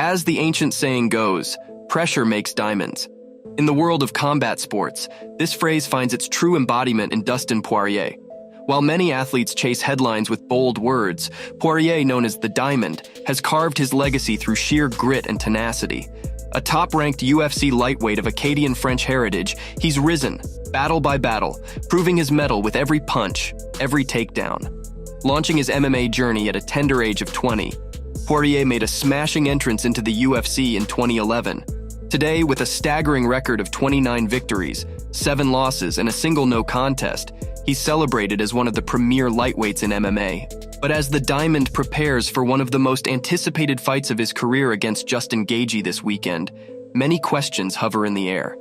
As the ancient saying goes, pressure makes diamonds. In the world of combat sports, this phrase finds its true embodiment in Dustin Poirier. While many athletes chase headlines with bold words, Poirier, known as the Diamond, has carved his legacy through sheer grit and tenacity. A top-ranked UFC lightweight of Acadian French heritage, he's risen, battle by battle, proving his mettle with every punch, every takedown. Launching his MMA journey at a tender age of 20, Poirier made a smashing entrance into the UFC in 2011. Today, with a staggering record of 29 victories, 7 losses, and a single no contest, he's celebrated as one of the premier lightweights in MMA. But as the Diamond prepares for one of the most anticipated fights of his career against Justin Gaethje this weekend, many questions hover in the air.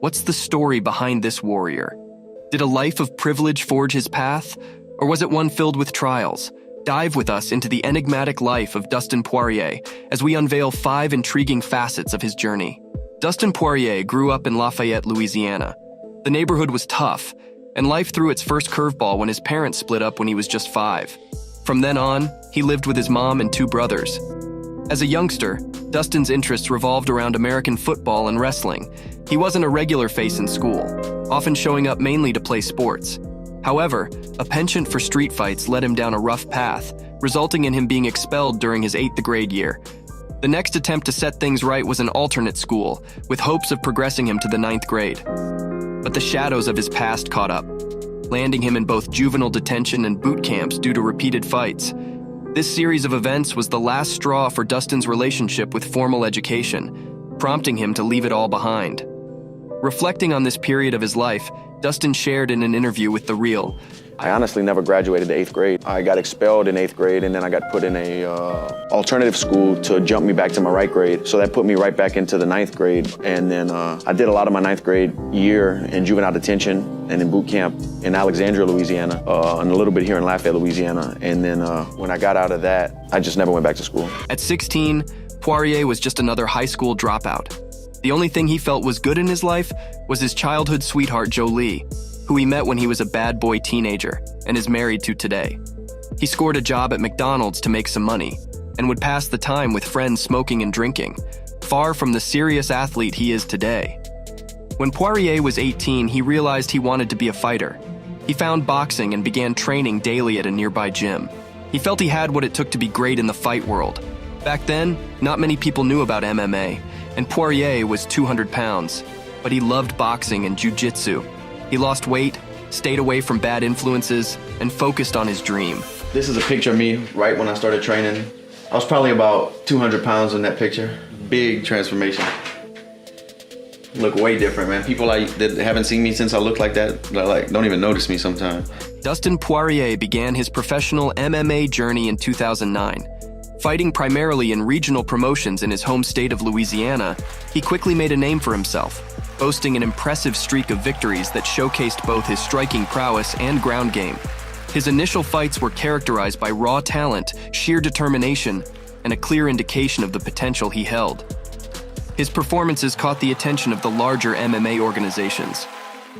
What's the story behind this warrior? Did a life of privilege forge his path? Or was it one filled with trials? Dive with us into the enigmatic life of Dustin Poirier as we unveil 5 intriguing facets of his journey. Dustin Poirier grew up in Lafayette, Louisiana. The neighborhood was tough, and life threw its first curveball when his parents split up when he was just 5. From then on, he lived with his mom and 2 brothers. As a youngster, Dustin's interests revolved around American football and wrestling. He wasn't a regular face in school, often showing up mainly to play sports. However, a penchant for street fights led him down a rough path, resulting in him being expelled during his 8th grade year. The next attempt to set things right was an alternate school, with hopes of progressing him to the 9th grade. But the shadows of his past caught up, landing him in both juvenile detention and boot camps due to repeated fights. This series of events was the last straw for Dustin's relationship with formal education, prompting him to leave it all behind. Reflecting on this period of his life, Dustin shared in an interview with The Real. I honestly never graduated to 8th grade. I got expelled in 8th grade, and then I got put in a alternative school to jump me back to my right grade. So that put me right back into the 9th grade. And then I did a lot of my 9th grade year in juvenile detention and in boot camp in Alexandria, Louisiana, and a little bit here in Lafayette, Louisiana. And then when I got out of that, I just never went back to school. At 16, Poirier was just another high school dropout. The only thing he felt was good in his life was his childhood sweetheart, Jolie, who he met when he was a bad boy teenager and is married to today. He scored a job at McDonald's to make some money and would pass the time with friends smoking and drinking, far from the serious athlete he is today. When Poirier was 18, he realized he wanted to be a fighter. He found boxing and began training daily at a nearby gym. He felt he had what it took to be great in the fight world. Back then, not many people knew about MMA, and Poirier was 200 pounds, but he loved boxing and jiu-jitsu. He lost weight, stayed away from bad influences, and focused on his dream. This is a picture of me right when I started training. I was probably about 200 pounds in that picture. Big transformation. Look way different, man. People that haven't seen me since I looked like that, don't even notice me sometimes. Dustin Poirier began his professional MMA journey in 2009. Fighting primarily in regional promotions in his home state of Louisiana, he quickly made a name for himself, boasting an impressive streak of victories that showcased both his striking prowess and ground game. His initial fights were characterized by raw talent, sheer determination, and a clear indication of the potential he held. His performances caught the attention of the larger MMA organizations.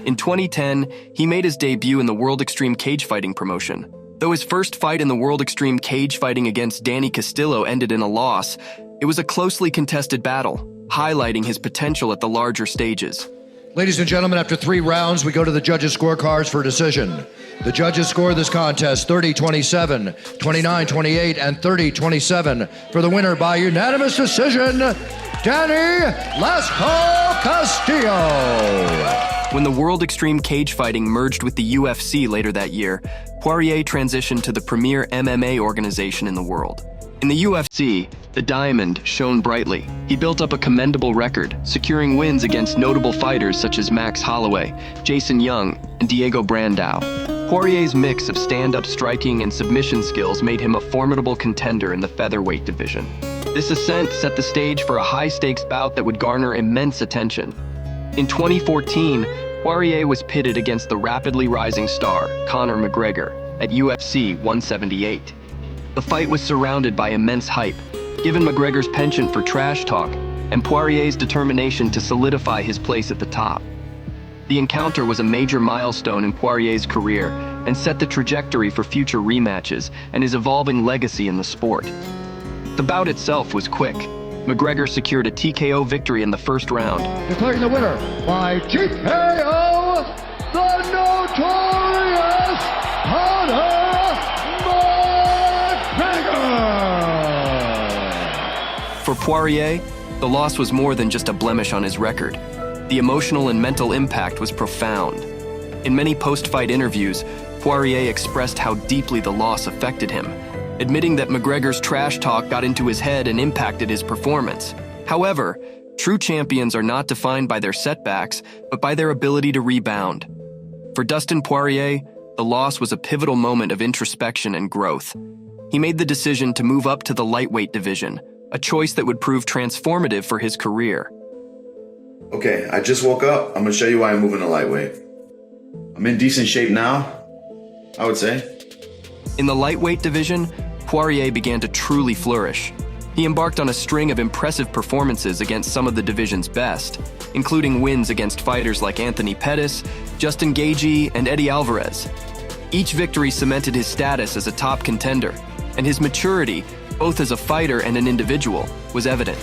In 2010, he made his debut in the World Extreme Cage Fighting promotion. Though his first fight in the World Extreme Cage Fighting against Danny Castillo ended in a loss, it was a closely contested battle, highlighting his potential at the larger stages. Ladies and gentlemen, after 3 rounds, we go to the judges' scorecards for decision. The judges score this contest 30-27, 29-28, and 30-27 for the winner by unanimous decision, Danny Lasco Castillo. When the World Extreme Cage Fighting merged with the UFC later that year, Poirier transitioned to the premier MMA organization in the world. In the UFC, the Diamond shone brightly. He built up a commendable record, securing wins against notable fighters such as Max Holloway, Jason Young, and Diego Brandao. Poirier's mix of stand-up striking and submission skills made him a formidable contender in the featherweight division. This ascent set the stage for a high-stakes bout that would garner immense attention. In 2014, Poirier was pitted against the rapidly rising star, Conor McGregor, at UFC 178. The fight was surrounded by immense hype, given McGregor's penchant for trash talk and Poirier's determination to solidify his place at the top. The encounter was a major milestone in Poirier's career and set the trajectory for future rematches and his evolving legacy in the sport. The bout itself was quick. McGregor secured a TKO victory in the first round. Declaring the winner by TKO, the notorious Conor McGregor! For Poirier, the loss was more than just a blemish on his record. The emotional and mental impact was profound. In many post-fight interviews, Poirier expressed how deeply the loss affected him, admitting that McGregor's trash talk got into his head and impacted his performance. However, true champions are not defined by their setbacks, but by their ability to rebound. For Dustin Poirier, the loss was a pivotal moment of introspection and growth. He made the decision to move up to the lightweight division, a choice that would prove transformative for his career. Okay, I just woke up. I'm gonna show you why I'm moving to lightweight. I'm in decent shape now, I would say. In the lightweight division, Poirier began to truly flourish. He embarked on a string of impressive performances against some of the division's best, including wins against fighters like Anthony Pettis, Justin Gaethje, and Eddie Alvarez. Each victory cemented his status as a top contender, and his maturity, both as a fighter and an individual, was evident.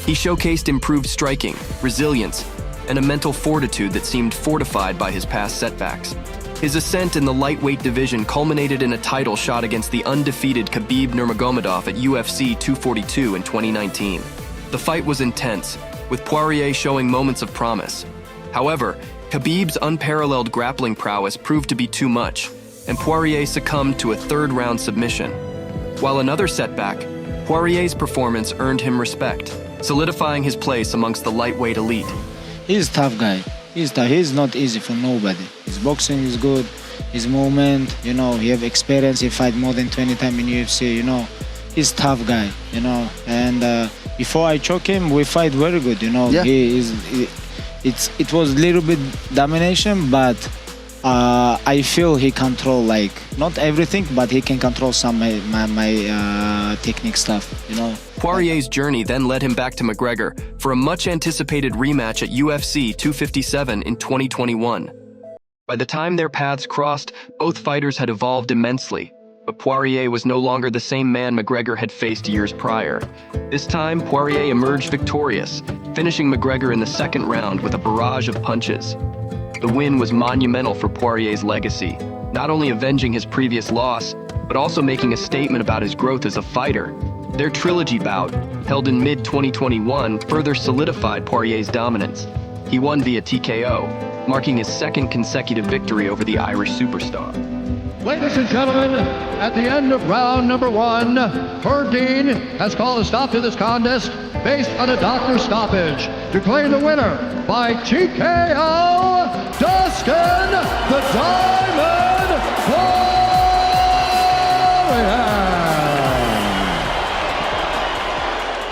He showcased improved striking, resilience, and a mental fortitude that seemed fortified by his past setbacks. His ascent in the lightweight division culminated in a title shot against the undefeated Khabib Nurmagomedov at UFC 242 in 2019. The fight was intense, with Poirier showing moments of promise. However, Khabib's unparalleled grappling prowess proved to be too much, and Poirier succumbed to a third-round submission. While another setback, Poirier's performance earned him respect, solidifying his place amongst the lightweight elite. He's a tough guy. He's not easy for nobody. His boxing is good, his movement, he have experience, he fight more than 20 times in UFC, He's a tough guy, and before I choke him, we fight very good, Yeah. It was a little bit domination, but I feel he control, not everything, but he can control some my technique stuff, Poirier's journey then led him back to McGregor for a much-anticipated rematch at UFC 257 in 2021. By the time their paths crossed, both fighters had evolved immensely, but Poirier was no longer the same man McGregor had faced years prior. This time, Poirier emerged victorious, finishing McGregor in the second round with a barrage of punches. The win was monumental for Poirier's legacy, not only avenging his previous loss, but also making a statement about his growth as a fighter. Their trilogy bout, held in mid-2021, further solidified Poirier's dominance. He won via TKO, marking his second consecutive victory over the Irish superstar. Ladies and gentlemen, at the end of round number 1, Herb Dean has called a stop to this contest based on a doctor's stoppage, declaring the winner by TKO, Dustin the Diamond Poirier.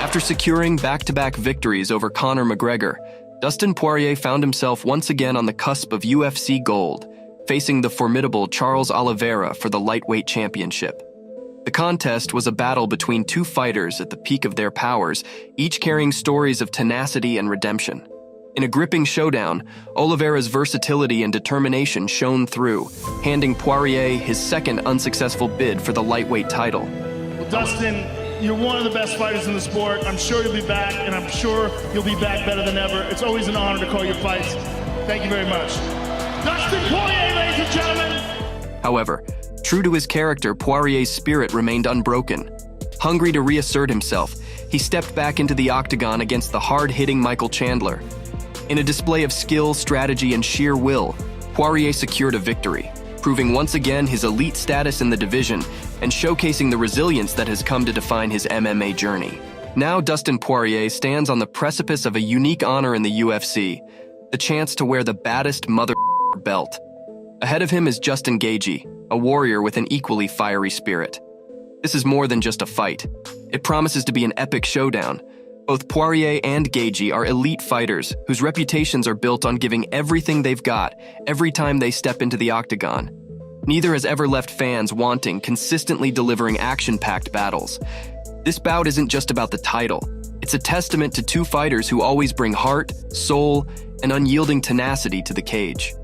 After securing back-to-back victories over Conor McGregor, Dustin Poirier found himself once again on the cusp of UFC gold, facing the formidable Charles Oliveira for the lightweight championship. The contest was a battle between two fighters at the peak of their powers, each carrying stories of tenacity and redemption. In a gripping showdown, Oliveira's versatility and determination shone through, handing Poirier his second unsuccessful bid for the lightweight title. Well, Dustin, you're one of the best fighters in the sport. I'm sure you'll be back, and I'm sure you'll be back better than ever. It's always an honor to call your fights. Thank you very much. Dustin Poirier, ladies and gentlemen! However, true to his character, Poirier's spirit remained unbroken. Hungry to reassert himself, he stepped back into the octagon against the hard-hitting Michael Chandler. In a display of skill, strategy, and sheer will, Poirier secured a victory, proving once again his elite status in the division and showcasing the resilience that has come to define his MMA journey. Now Dustin Poirier stands on the precipice of a unique honor in the UFC, the chance to wear the baddest mother belt. Ahead of him is Justin Gaethje, a warrior with an equally fiery spirit. This is more than just a fight. It promises to be an epic showdown. Both Poirier and Gaethje are elite fighters whose reputations are built on giving everything they've got every time they step into the octagon. Neither has ever left fans wanting, consistently delivering action-packed battles. This bout isn't just about the title. It's a testament to two fighters who always bring heart, soul, and unyielding tenacity to the cage.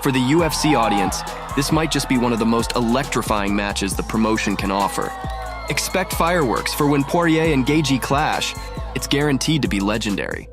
For the UFC audience, this might just be one of the most electrifying matches the promotion can offer. Expect fireworks, for when Poirier and Gaethje clash, it's guaranteed to be legendary.